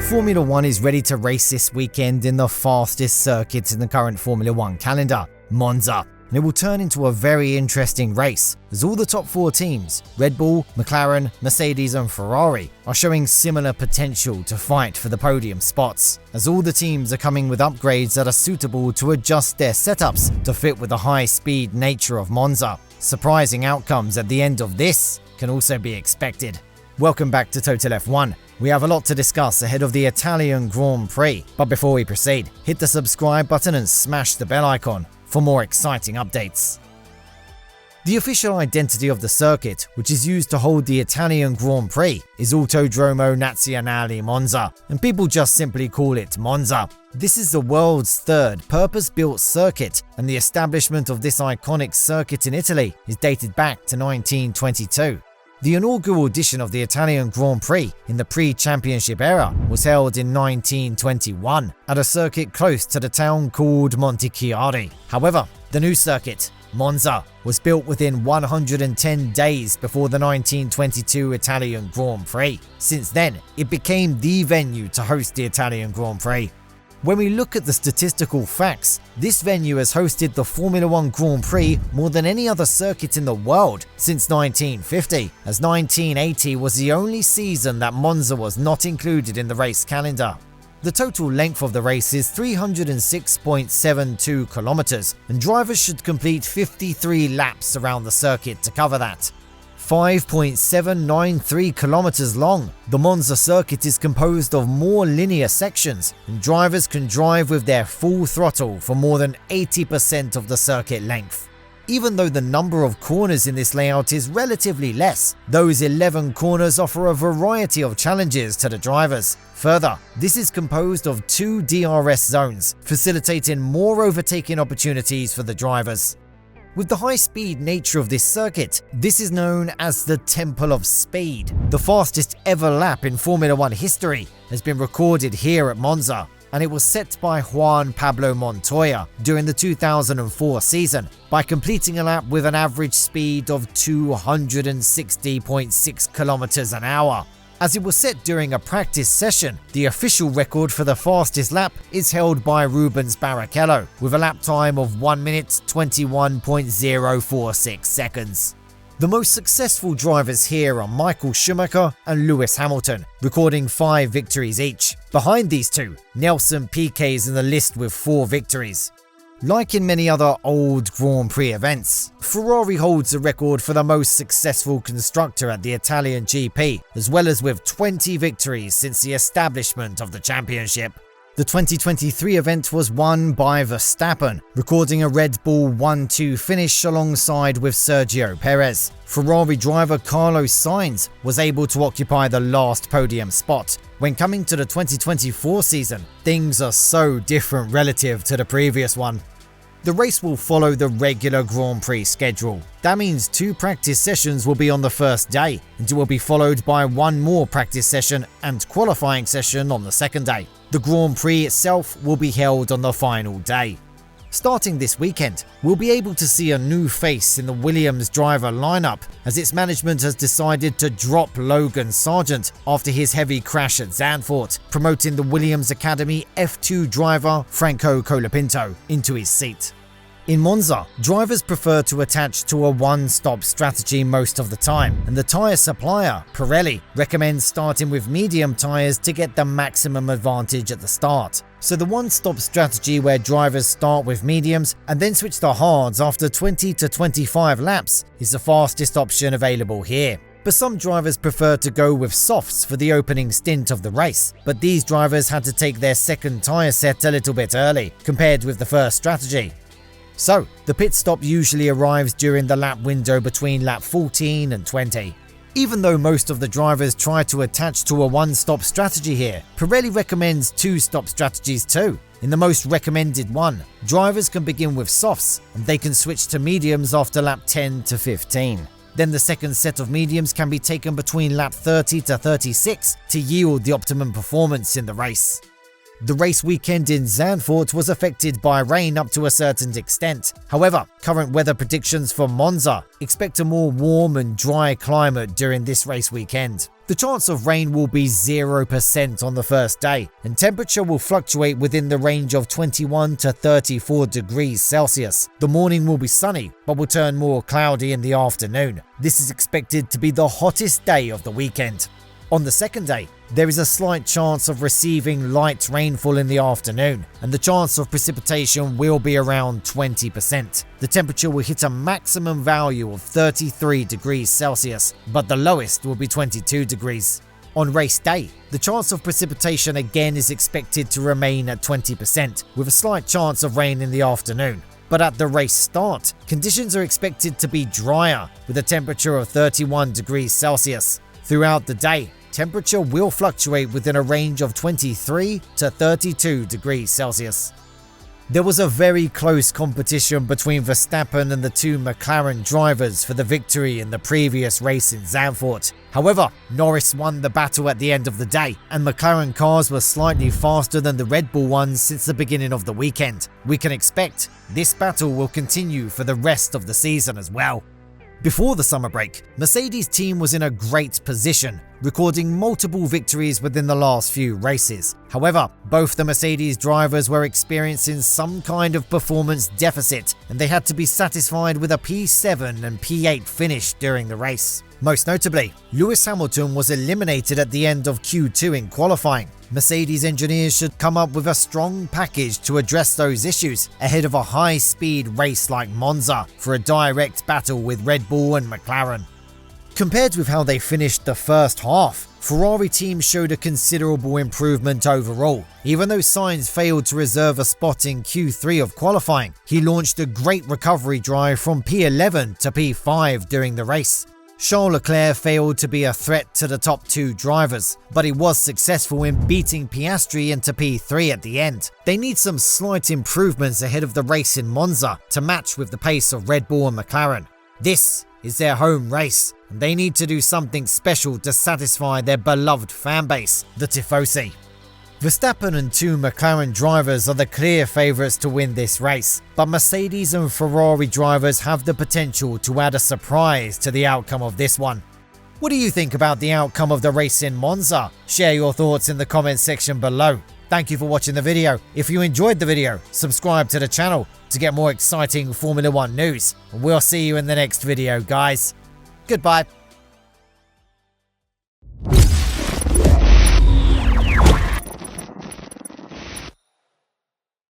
Formula One is ready to race this weekend in the fastest circuit in the current Formula One calendar, Monza. And it will turn into a very interesting race, as all the top 4 teams, Red Bull, McLaren, Mercedes and Ferrari, are showing similar potential to fight for the podium spots, as all the teams are coming with upgrades that are suitable to adjust their setups to fit with the high-speed nature of Monza. Surprising outcomes at the end of this can also be expected. Welcome back to Total F1. We have a lot to discuss ahead of the Italian Grand Prix, but before we proceed, hit the subscribe button and smash the bell icon for more exciting updates. The official identity of the circuit, which is used to hold the Italian Grand Prix, is Autodromo Nazionale Monza, and people just simply call it Monza. This is the world's 3rd purpose-built circuit, and the establishment of this iconic circuit in Italy is dated back to 1922. The inaugural edition of the Italian Grand Prix in the pre-championship era was held in 1921 at a circuit close to the town called Montechiari. However, the new circuit, Monza, was built within 110 days before the 1922 Italian Grand Prix. Since then, it became the venue to host the Italian Grand Prix. When we look at the statistical facts, this venue has hosted the Formula One Grand Prix more than any other circuit in the world since 1950, as 1980 was the only season that Monza was not included in the race calendar. The total length of the race is 306.72 kilometers, and drivers should complete 53 laps around the circuit to cover that. 5.793 kilometers long, the Monza circuit is composed of more linear sections, and drivers can drive with their full throttle for more than 80% of the circuit length. Even though the number of corners in this layout is relatively less, those 11 corners offer a variety of challenges to the drivers. Further, this is composed of 2 DRS zones, facilitating more overtaking opportunities for the drivers. With the high-speed nature of this circuit, this is known as the Temple of Speed. The fastest ever lap in Formula One history has been recorded here at Monza, and it was set by Juan Pablo Montoya during the 2004 season by completing a lap with an average speed of 260.6 kilometers an hour. As it was set during a practice session, the official record for the fastest lap is held by Rubens Barrichello with a lap time of 1 minute 21.046 seconds. The most successful drivers here are Michael Schumacher and Lewis Hamilton, recording 5 victories each. Behind these two, Nelson Piquet is in the list with 4 victories. Like in many other old Grand Prix events, Ferrari holds the record for the most successful constructor at the Italian GP, as well as with 20 victories since the establishment of the championship. The 2023 event was won by Verstappen, recording a Red Bull 1-2 finish alongside with Sergio Perez. Ferrari driver Carlos Sainz was able to occupy the last podium spot. When coming to the 2024 season, things are so different relative to the previous one. The race will follow the regular Grand Prix schedule. That means 2 practice sessions will be on the first day, and it will be followed by 1 more practice session and qualifying session on the second day. The Grand Prix itself will be held on the final day. Starting this weekend, we'll be able to see a new face in the Williams driver lineup, as its management has decided to drop Logan Sargent after his heavy crash at Zandvoort, promoting the Williams Academy F2 driver Franco Colapinto into his seat. In Monza, drivers prefer to attach to a one-stop strategy most of the time, and the tyre supplier, Pirelli, recommends starting with medium tyres to get the maximum advantage at the start. So the one-stop strategy where drivers start with mediums and then switch to hards after 20 to 25 laps is the fastest option available here. But some drivers prefer to go with softs for the opening stint of the race, but these drivers had to take their second tyre set a little bit early, compared with the first strategy. So, the pit stop usually arrives during the lap window between lap 14 and 20. Even though most of the drivers try to attach to a one-stop strategy here, Pirelli recommends 2-stop strategies too. In the most recommended one, drivers can begin with softs and they can switch to mediums after lap 10 to 15. Then the second set of mediums can be taken between lap 30 to 36 to yield the optimum performance in the race. The race weekend in Zandvoort was affected by rain up to a certain extent. However, current weather predictions for Monza expect a more warm and dry climate during this race weekend. The chance of rain will be 0% on the first day, and temperature will fluctuate within the range of 21 to 34 degrees Celsius. The morning will be sunny, but will turn more cloudy in the afternoon. This is expected to be the hottest day of the weekend. On the second day, there is a slight chance of receiving light rainfall in the afternoon, and the chance of precipitation will be around 20%. The temperature will hit a maximum value of 33 degrees Celsius, but the lowest will be 22 degrees. On race day, the chance of precipitation again is expected to remain at 20%, with a slight chance of rain in the afternoon. But at the race start, conditions are expected to be drier, with a temperature of 31 degrees Celsius. Throughout the day, temperature will fluctuate within a range of 23 to 32 degrees Celsius. There was a very close competition between Verstappen and the two McLaren drivers for the victory in the previous race in Zandvoort. However, Norris won the battle at the end of the day, and McLaren cars were slightly faster than the Red Bull ones since the beginning of the weekend. We can expect this battle will continue for the rest of the season as well. Before the summer break, Mercedes' team was in a great position, recording multiple victories within the last few races. However, both the Mercedes drivers were experiencing some kind of performance deficit, and they had to be satisfied with a P7 and P8 finish during the race. Most notably, Lewis Hamilton was eliminated at the end of Q2 in qualifying. Mercedes engineers should come up with a strong package to address those issues ahead of a high-speed race like Monza for a direct battle with Red Bull and McLaren. Compared with how they finished the first half, Ferrari team showed a considerable improvement overall. Even though Sainz failed to reserve a spot in Q3 of qualifying, he launched a great recovery drive from P11 to P5 during the race. Charles Leclerc failed to be a threat to the top two drivers, but he was successful in beating Piastri into P3 at the end. They need some slight improvements ahead of the race in Monza to match with the pace of Red Bull and McLaren. This is their home race, and they need to do something special to satisfy their beloved fanbase, the Tifosi. Verstappen and two McLaren drivers are the clear favourites to win this race, but Mercedes and Ferrari drivers have the potential to add a surprise to the outcome of this one. What do you think about the outcome of the race in Monza? Share your thoughts in the comments section below. Thank you for watching the video. If you enjoyed the video, subscribe to the channel to get more exciting Formula 1 news. We'll see you in the next video, guys. Goodbye.